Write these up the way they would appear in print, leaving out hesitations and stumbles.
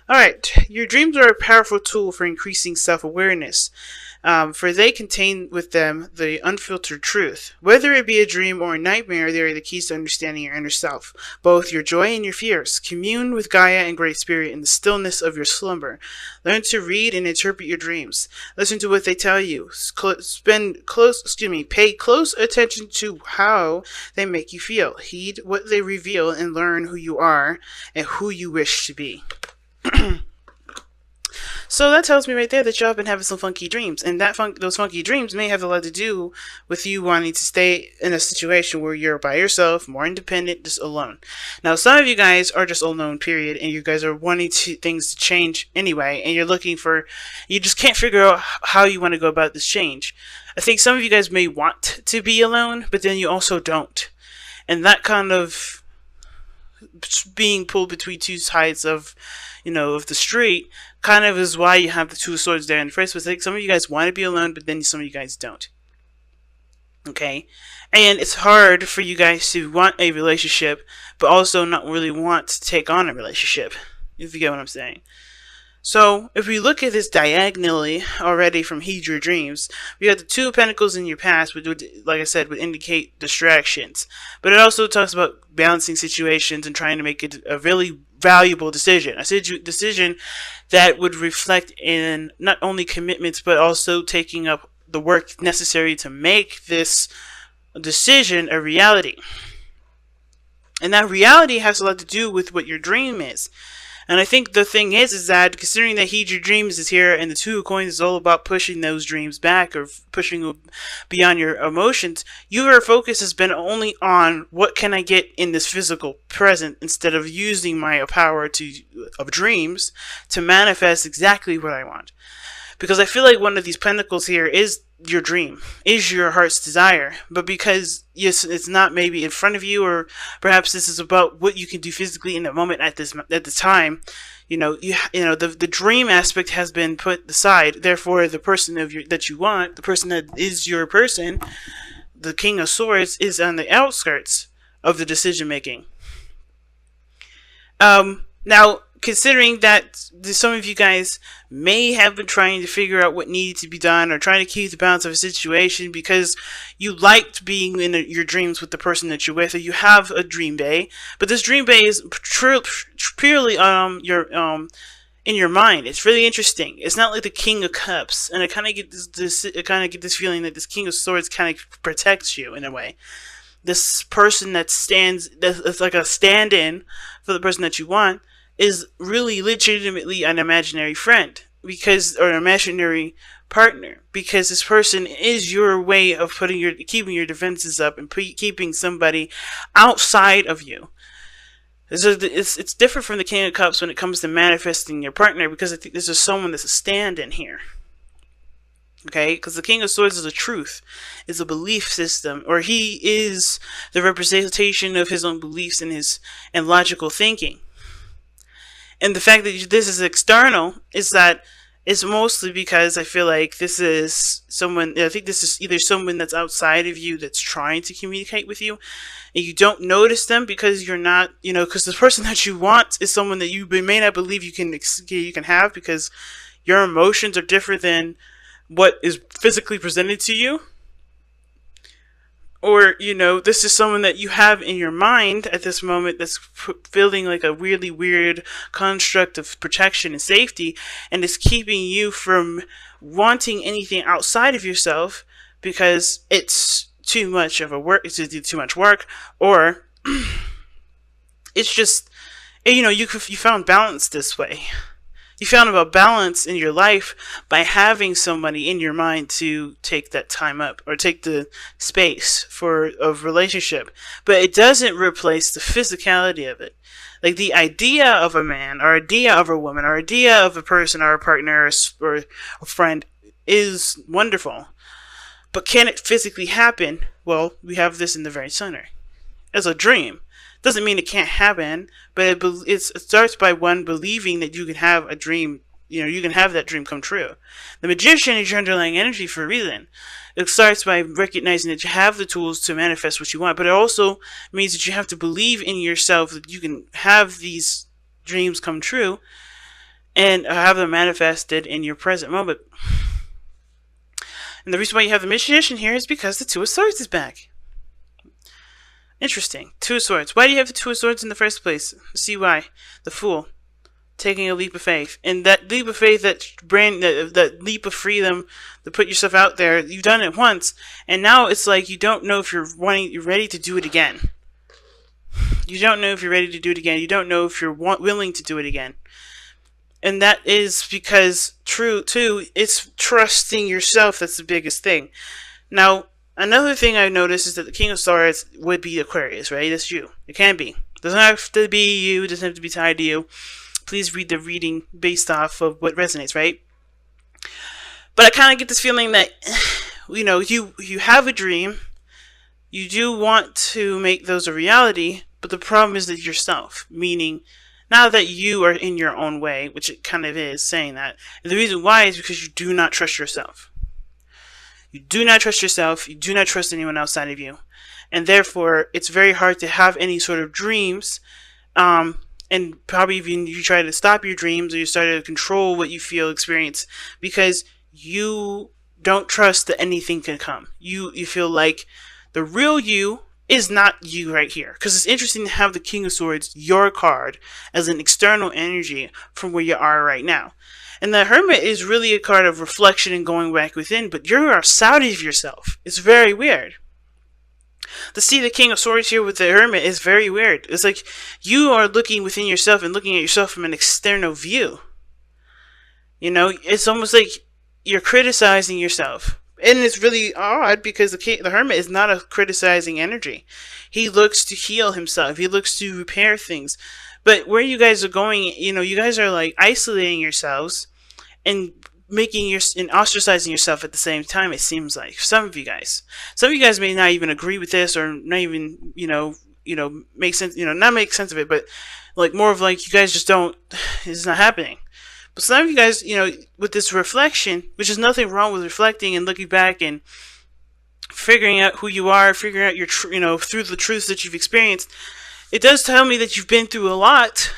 Alright, your dreams are a powerful tool for increasing self-awareness, for they contain with them the unfiltered truth. Whether it be a dream or a nightmare, they are the keys to understanding your inner self, both your joy and your fears. Commune with Gaia and Great Spirit in the stillness of your slumber. Learn to read and interpret your dreams. Listen to what they tell you. Pay close attention to how they make you feel. Heed what they reveal and learn who you are and who you wish to be. So that tells me right there that y'all have been having some funky dreams, and those funky dreams may have a lot to do with you wanting to stay in a situation where you're by yourself, more independent, just alone. Now, some of you guys are just alone, period, and you guys are wanting things to change anyway, and you just can't figure out how you want to go about this change. I think some of you guys may want to be alone, but then you also don't, and that kind of being pulled between two sides of the street kind of is why you have the two swords there in the first place. Like, some of you guys want to be alone, but then some of you guys don't. Okay? And it's hard for you guys to want a relationship, but also not really want to take on a relationship, if you get what I'm saying. So, if we look at this diagonally already from Heed Your Dreams, we got the Two of Pentacles in your past, which would, like I said, would indicate distractions. But it also talks about balancing situations and trying to make it a really valuable decision. A decision that would reflect in not only commitments, but also taking up the work necessary to make this decision a reality. And that reality has a lot to do with what your dream is. And I think the thing is that considering that Heed Your Dreams is here and the Two of Coins is all about pushing those dreams back or pushing beyond your emotions, your focus has been only on what can I get in this physical present instead of using my power of dreams to manifest exactly what I want. Because I feel like one of these pentacles here is your dream, is your heart's desire, but because yes, it's not maybe in front of you, or perhaps this is about what you can do physically in the moment at the time, the dream aspect has been put aside. Therefore, the person that you want, the person that is your person, the King of Swords, is on the outskirts of the decision making. Now, considering that some of you guys may have been trying to figure out what needed to be done or trying to keep the balance of a situation because you liked being in your dreams with the person that you're with, or you have a dream bay, but this dream bay is purely in your mind. It's really interesting. It's not like the King of Cups, and I kind of get this feeling that this King of Swords kind of protects you in a way. This person that's like a stand-in for the person that you want is really legitimately an imaginary friend, or an imaginary partner, because this person is your way of keeping your defenses up and keeping somebody outside of you. It's different from the King of Cups when it comes to manifesting your partner, because I think this is someone that's a stand-in here. Okay, because the King of Swords is a truth, is a belief system, or he is the representation of his own beliefs and logical thinking. And the fact that this is external is that it's mostly because I feel like this is someone, I think this is either someone that's outside of you that's trying to communicate with you, and you don't notice them because you're not, because the person that you want is someone that you may not believe you can have, because your emotions are different than what is physically presented to you. Or, this is someone that you have in your mind at this moment that's feeling like a really weird construct of protection and safety, and is keeping you from wanting anything outside of yourself because it's too much too much work, or it's just, you found balance this way. You found about balance in your life by having somebody in your mind to take that time up, or take the space for a relationship. But it doesn't replace the physicality of it. Like, the idea of a man, or idea of a woman, or idea of a person, or a partner, or a friend is wonderful. But can it physically happen? Well, we have this in the very center. As a dream. Doesn't mean it can't happen, but it starts by one believing that you can have a dream, you can have that dream come true. The Magician is your underlying energy for a reason. It starts by recognizing that you have the tools to manifest what you want, but it also means that you have to believe in yourself that you can have these dreams come true, and have them manifested in your present moment. And the reason why you have the magician here is because the Two of Swords is back. Interesting. Two of Swords. Why do you have the Two of Swords in the first place? See why. The Fool. Taking a leap of faith. And that leap of faith, that leap of freedom to put yourself out there, you've done it once. And now it's like you don't know if you're ready to do it again. You don't know if you're ready to do it again. You don't know if you're willing to do it again. And that is because, it's trusting yourself that's the biggest thing. Now, another thing I've noticed is that the King of Swords would be Aquarius, right? That's you. It can be. It doesn't have to be you. It doesn't have to be tied to you. Please read the reading based off of what resonates, right? But I kind of get this feeling that, you have a dream. You do want to make those a reality, but the problem is that yourself, meaning now that you are in your own way, which it kind of is saying that. And the reason why is because you do not trust yourself. You do not trust yourself. You do not trust anyone outside of you. And therefore, it's very hard to have any sort of dreams. And probably even you try to stop your dreams or you start to control what you feel, experience, because you don't trust that anything can come. You feel like the real you is not you right here. Because it's interesting to have the King of Swords, your card, as an external energy from where you are right now. And the Hermit is really a card of reflection and going back within, but you're outside of yourself. It's very weird. To see the King of Swords here with the Hermit is very weird. It's like you are looking within yourself and looking at yourself from an external view. It's almost like you're criticizing yourself. And it's really odd because the Hermit is not a criticizing energy. He looks to heal himself. He looks to repair things. But where you guys are going, you guys are like isolating yourselves and and ostracizing yourself at the same time, it seems like. Some of you guys may not even agree with this or not even, make sense, not make sense of it, but like more of like you guys just don't, it's not happening. But some of you guys, with this reflection, which is nothing wrong with reflecting and looking back and figuring out who you are, figuring out your, through the truths that you've experienced, it does tell me that you've been through a lot.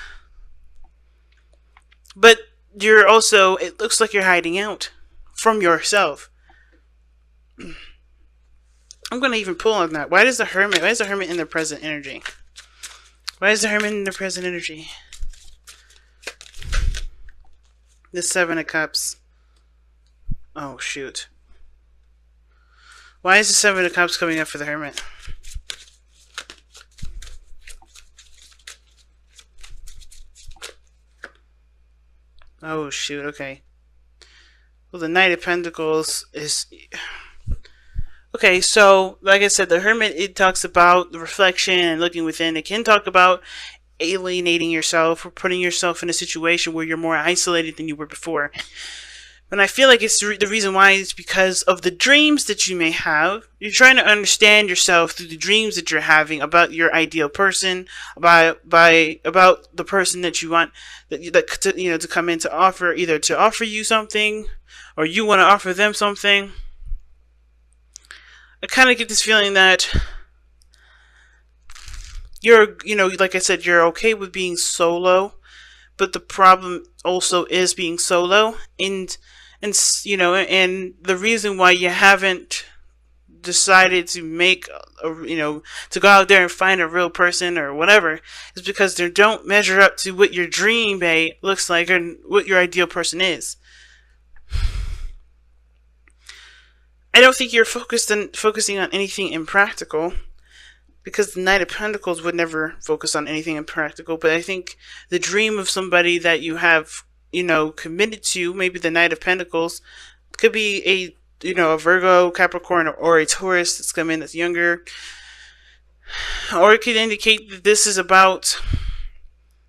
But you're also, it looks like you're hiding out from yourself. I'm going to even pull on that. Why is the Hermit in the present energy? Why is the Hermit in the present energy? The Seven of Cups. Oh, shoot. Why is the Seven of Cups coming up for the Hermit? Oh, shoot. Okay. Well, the Knight of Pentacles is... Okay, so, like I said, the Hermit, it talks about the reflection and looking within. It can talk about alienating yourself or putting yourself in a situation where you're more isolated than you were before. And I feel like it's the reason why is because of the dreams that you may have. You're trying to understand yourself through the dreams that you're having about your ideal person, about the person that you want to come in to offer, either to offer you something or you want to offer them something. I kind of get this feeling that you're, like I said, you're okay with being solo, but the problem also is being solo, and the reason why you haven't decided to make, to go out there and find a real person or whatever, is because they don't measure up to what your dream mate looks like and what your ideal person is. I don't think you're focusing on anything impractical, because the Knight of Pentacles would never focus on anything impractical. But I think the dream of somebody that you have, committed to, maybe the Knight of Pentacles, could be a Virgo, Capricorn, or a Taurus that's come in that's younger. Or it could indicate that this is about,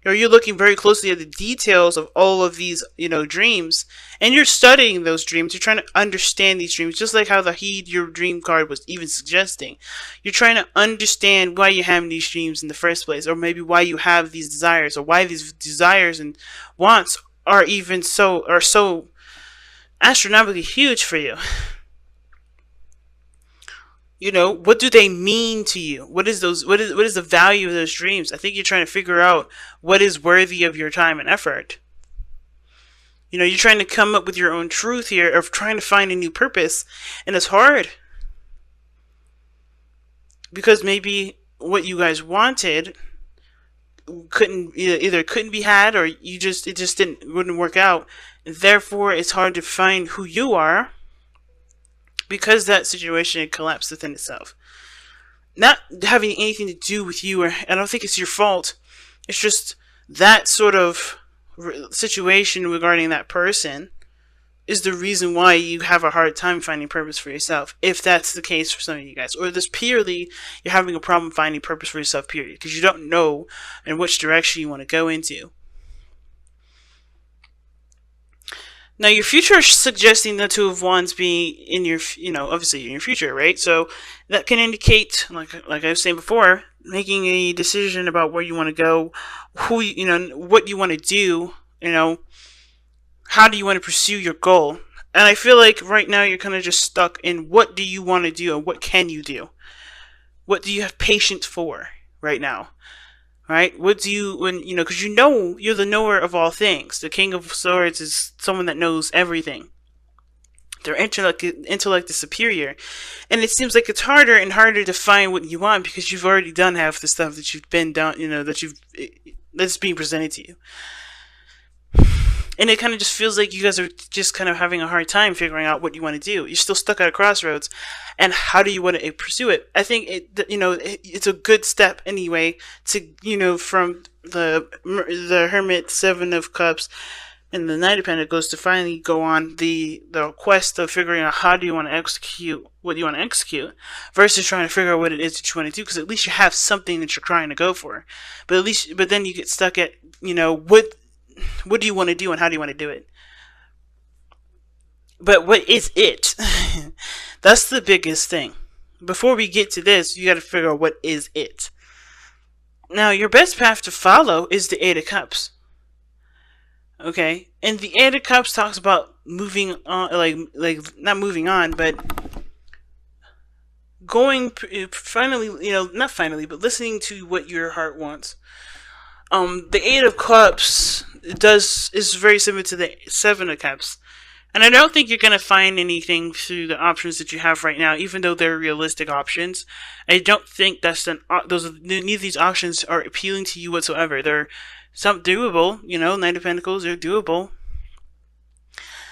or you're looking very closely at the details of all of these, dreams, and you're studying those dreams. You're trying to understand these dreams, just like how the Heed Your Dream card was even suggesting. You're trying to understand why you're having these dreams in the first place, or maybe why you have these desires, or why these desires and wants are so astronomically huge for you. What do they mean to you? What is the value of those dreams? I think you're trying to figure out what is worthy of your time and effort. You know, you're trying to come up with your own truth here, of trying to find a new purpose, and it's hard. Because maybe what you guys wanted either couldn't be had, or it just wouldn't work out. And therefore, it's hard to find who you are, because that situation had collapsed within itself. Not having anything to do with you, or I don't think it's your fault. It's just that sort of situation regarding that person is the reason why you have a hard time finding purpose for yourself, if that's the case for some of you guys. Or this purely, you're having a problem finding purpose for yourself, period, because you don't know in which direction you want to go into. Now, your future is suggesting the Two of Wands being in your, obviously in your future, right? So that can indicate, like I was saying before, making a decision about where you want to go, what you want to do, how do you want to pursue your goal? And I feel like right now you're kind of just stuck in what do you want to do and what can you do? What do you have patience for right now? Right? What do you, because you're the knower of all things. The King of Swords is someone that knows everything. Their intellect is superior. And it seems like it's harder and harder to find what you want, because you've already done half the stuff that you've been done, that's being presented to you. And it kind of just feels like you guys are just kind of having a hard time figuring out what you want to do. You're still stuck at a crossroads. And how do you want to pursue it? I think it's a good step anyway to, from the Hermit, Seven of Cups, and the Knight of Pentacles to finally go on the quest of figuring out how do you want to execute what you want to execute, versus trying to figure out what it is that you want to do, because at least you have something that you're trying to go for. But then you get stuck at, what do you want to do and how do you want to do it? But what is it? That's the biggest thing. Before we get to this, you got to figure out what is it. Now, your best path to follow is the Eight of Cups. Okay? And the Eight of Cups talks about moving on, like not moving on, but going, finally, not finally, but listening to what your heart wants. The Eight of Cups is very similar to the Seven of Cups. And I don't think you're going to find anything through the options that you have right now, even though they're realistic options. I don't think neither of these options are appealing to you whatsoever. They're some doable, Knight of Pentacles, they're doable.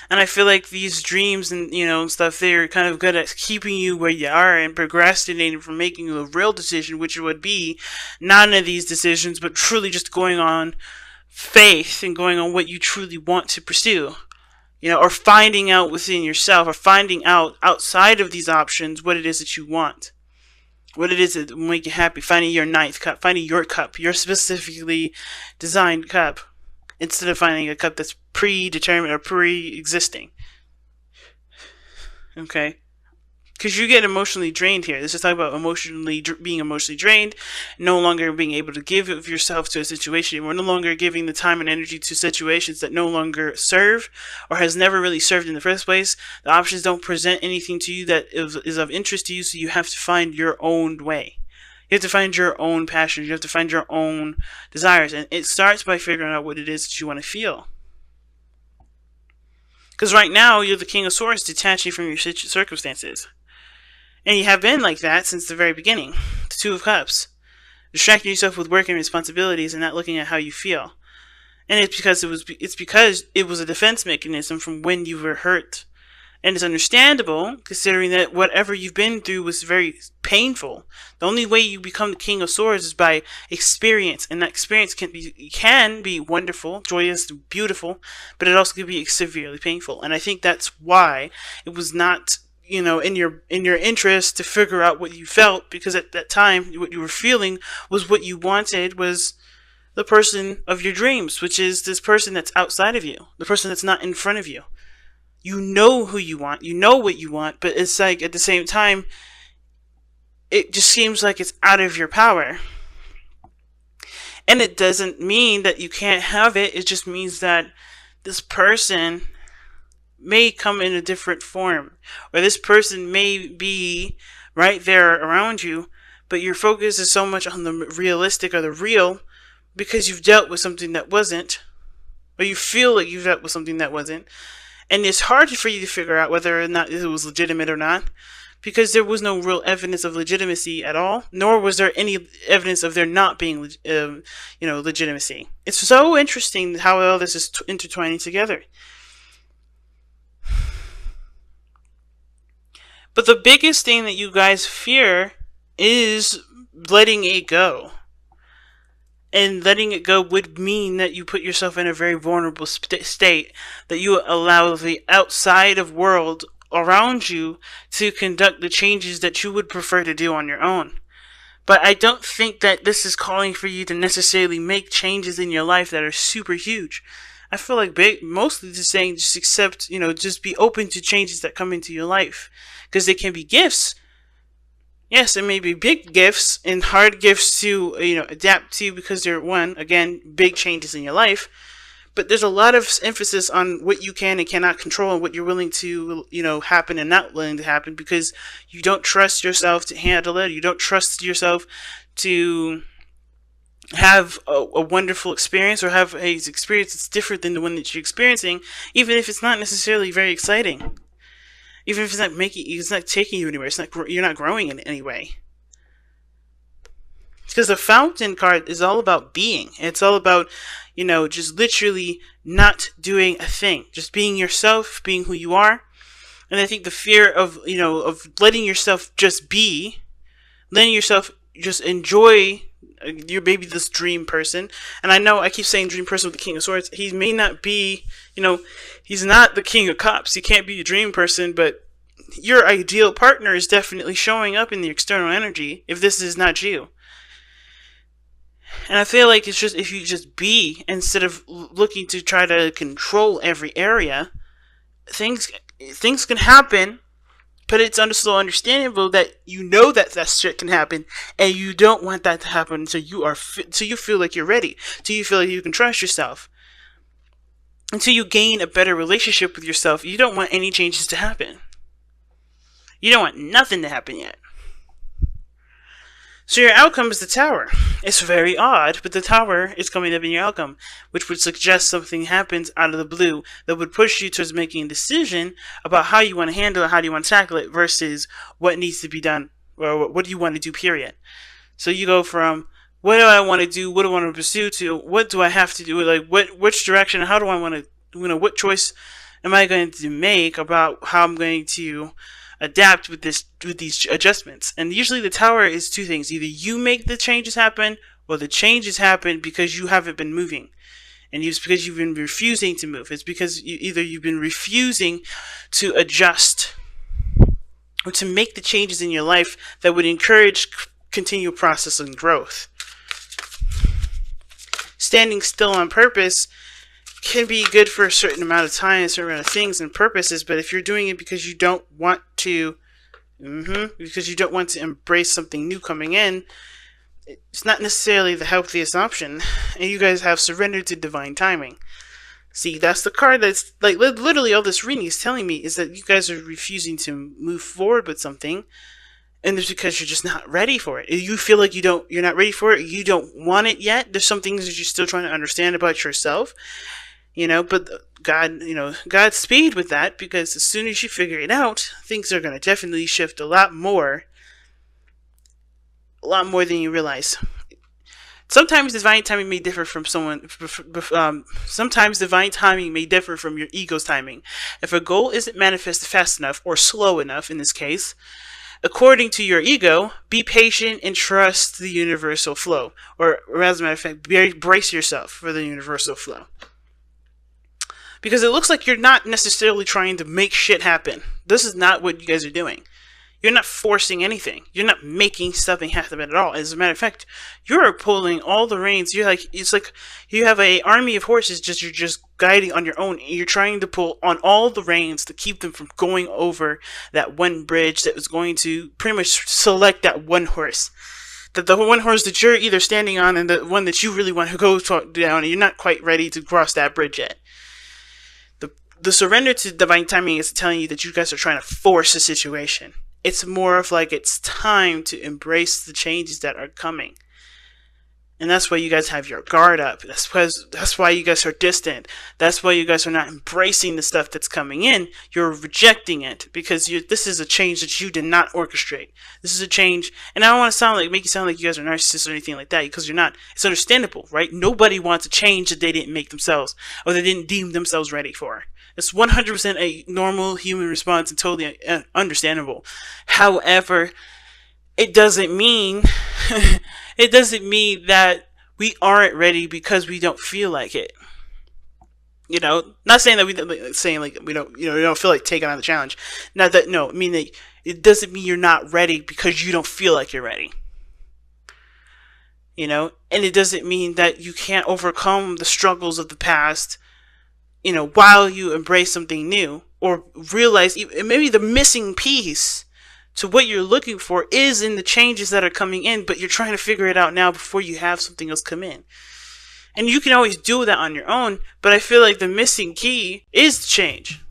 And I feel like these dreams and, stuff, they're kind of good at keeping you where you are and procrastinating from making a real decision, which would be none of these decisions, but truly just going on faith and going on what you truly want to pursue. Or finding out within yourself, or finding out outside of these options what it is that you want. What it is that will make you happy. Finding your ninth cup. Finding your cup. Your specifically designed cup. Instead of finding a cup that's predetermined or pre-existing. Okay? Because you get emotionally drained here. This is talking about being emotionally drained, no longer being able to give of yourself to a situation. We're no longer giving the time and energy to situations that no longer serve, or has never really served in the first place. The options don't present anything to you that is of interest to you, so you have to find your own way. You have to find your own passions. You have to find your own desires. And it starts by figuring out what it is that you want to feel. Because right now, you're the King of Swords, detaching from your circumstances. And you have been like that since the very beginning. The Two of Cups. Distracting yourself with work and responsibilities and not looking at how you feel. And it's because it was a defense mechanism from when you were hurt. And it's understandable, considering that whatever you've been through was very painful. The only way you become the King of Swords is by experience. And that experience can be wonderful, joyous, beautiful, but it also can be severely painful. And I think that's why it was not in your interest to figure out what you felt, because at that time, what you were feeling was what you wanted was the person of your dreams, which is this person that's outside of you, the person that's not in front of you. You know who you want, you know what you want, but it's like at the same time, it just seems like it's out of your power. And it doesn't mean that you can't have it, it just means that this person may come in a different form, or this person may be right there around you, but your focus is so much on the realistic or the real because you've dealt with something that wasn't, or you feel like you dealt with something that wasn't. And it's hard for you to figure out whether or not it was legitimate or not, because there was no real evidence of legitimacy at all, nor was there any evidence of there not being, legitimacy. It's so interesting how all this is intertwining together. But the biggest thing that you guys fear is letting it go. And letting it go would mean that you put yourself in a very vulnerable state, that you allow the outside of world around you to conduct the changes that you would prefer to do on your own. But I don't think that this is calling for you to necessarily make changes in your life that are super huge. I feel like mostly just saying just accept, just be open to changes that come into your life. Because they can be gifts. Yes, it may be big gifts and hard gifts to, adapt to, because they're, again, big changes in your life. But there's a lot of emphasis on what you can and cannot control, and what you're willing to, happen and not willing to happen, because you don't trust yourself to handle it. You don't trust yourself to have a wonderful experience, or have a experience that's different than the one that you're experiencing, even if it's not necessarily very exciting. Even if it's not taking you anywhere, you're not growing in any way. Because the Fountain card is all about being. It's all about, just literally not doing a thing. Just being yourself, being who you are. And I think the fear of, of letting yourself just be, letting yourself just enjoy, you're maybe this dream person. And I know I keep saying dream person with the King of Swords. He may not be, he's not the King of Cups. He can't be a dream person, but your ideal partner is definitely showing up in the external energy if this is not you. And I feel like it's just, if you just be, instead of looking to try to control every area, things can happen, but it's still understandable that that shit can happen, and you don't want that to happen until you feel like you're ready, until you feel like you can trust yourself, until you gain a better relationship with yourself. You don't want any changes to happen. You don't want nothing to happen yet. So your outcome is the Tower. It's very odd, but the Tower is coming up in your outcome, which would suggest something happens out of the blue that would push you towards making a decision about how you want to handle it, how do you want to tackle it, versus what needs to be done, or what do you want to do, period. So you go from, what do I want to do, what do I want to pursue, to what do I have to do, like which direction, how do I want to, what choice am I going to make about how I'm going to adapt with these adjustments. And usually the Tower is two things: either you make the changes happen, or the changes happen because you haven't been moving, and it's because you've been refusing to move. It's because you've been refusing to adjust or to make the changes in your life that would encourage continual process and growth. Standing still on purpose can be good for a certain amount of time, a certain amount of things and purposes, but if you're doing it because you don't want to, embrace something new coming in, it's not necessarily the healthiest option. And you guys have surrendered to divine timing. See, that's the card that's, like, literally all this reading is telling me is that you guys are refusing to move forward with something, and it's because you're just not ready for it. You feel like you're not ready for it, you don't want it yet. There's some things that you're still trying to understand about yourself. But Godspeed with that, because as soon as you figure it out, things are going to definitely shift a lot more than you realize. Sometimes divine timing may differ from sometimes divine timing may differ from your ego's timing. If a goal isn't manifested fast enough, or slow enough in this case, according to your ego, be patient and trust the universal flow. Or as a matter of fact, brace yourself for the universal flow. Because it looks like you're not necessarily trying to make shit happen. This is not what you guys are doing. You're not forcing anything. You're not making something happen at all. As a matter of fact, you're pulling all the reins. It's like you have an army of horses. You're just guiding on your own. You're trying to pull on all the reins to keep them from going over that one bridge that was going to pretty much select that one horse. The one horse that you're either standing on, and the one that you really want to go down, and you're not quite ready to cross that bridge yet. The surrender to divine timing is telling you that you guys are trying to force a situation. It's more of like it's time to embrace the changes that are coming. And that's why you guys have your guard up. That's why you guys are distant. That's why you guys are not embracing the stuff that's coming in. You're rejecting it because this is a change that you did not orchestrate. This is a change, and I don't want to make you sound like you guys are narcissists or anything like that, because you're not. It's understandable, right? Nobody wants a change that they didn't make themselves or they didn't deem themselves ready for. It's 100% a normal human response and totally understandable. However, it doesn't mean it doesn't mean that we aren't ready because we don't feel like it. Not saying that we don't feel like taking on the challenge. Not that no, I mean that it doesn't mean you're not ready because you don't feel like you're ready. And it doesn't mean that you can't overcome the struggles of the past, while you embrace something new or realize maybe the missing piece to what you're looking for is in the changes that are coming in, but you're trying to figure it out now before you have something else come in. And you can always do that on your own, but I feel like the missing key is change.